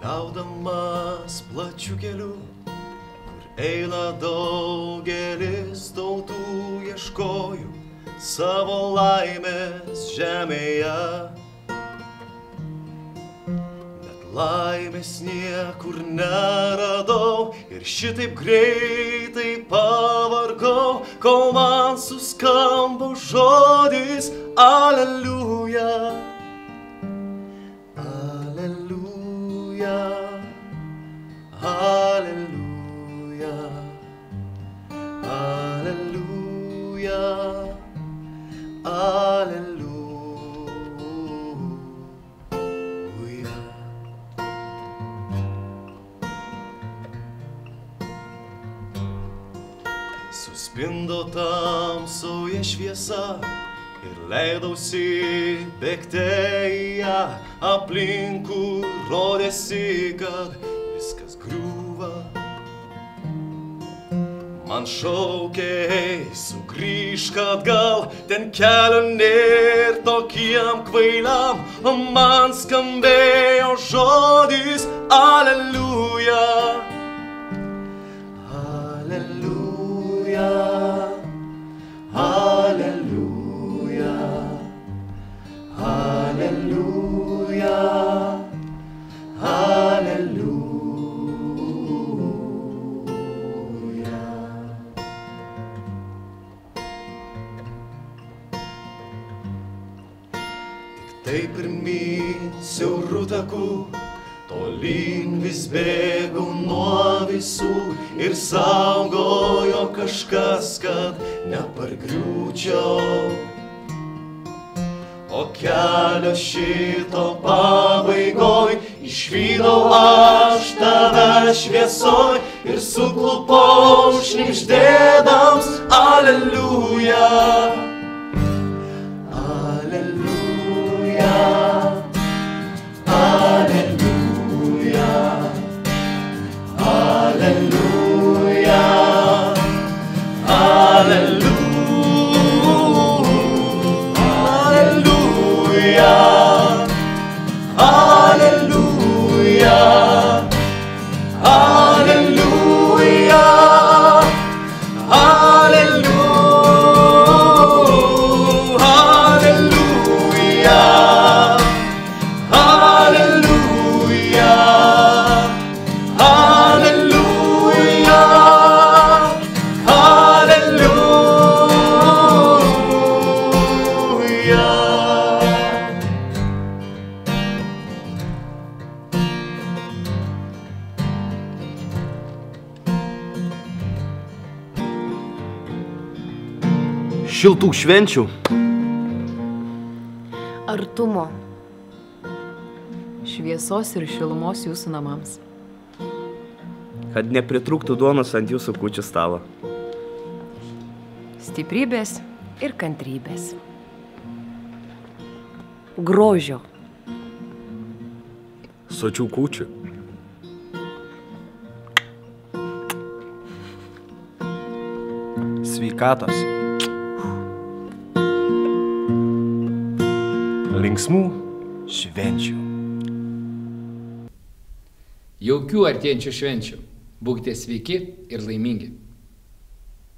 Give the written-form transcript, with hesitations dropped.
Keliaudamas plačiu keliu, kur eina daugelis tautų, ieškoju savo laimės žemėje. Bet laimės niekur neradau ir šitaip greitai pavargau, kol man suskambo žodis Aleliuja. Aleliuja, Aleliuja, Aleliuja. Suspindo tamsoje šviesa ir leidausi bėgti į ją, aplinkui rodėsi, kad viskas griūva. Man šaukė, ei, sugrįžk atgal, ten kelio nėr tokiem kvailiam, o man skambėjo žodis Aleliuja. Aleliuja, Aleliuja, Aleliuja, Aleliuja. Taip pirmyn siaurų takų, tolyn vis bėgau nuo visų ir saugojo kažkas, kad nepargriūčiau. O kelio šito pabaigoj išvydau aš tave šviesoj ir suklupau šnibždėdams Aleliuja. Aleliuja, Aleliuja, Aleliuja, Aleliuja. Alléluia, Alléluia, Alléluia, Alléluia, Alléluia, Alléluia. Šiltų švenčių. Artumo, šviesos ir šilumos jūsų namams. Kad nepritrūktų duonos ant jūsų kūčių stalo. Stiprybės ir kantrybės. Grožio. Sočių kūčių. Sveikatos. Linksmų švenčių. Jaukių artėjančių švenčių. Būkite sveiki ir laimingi.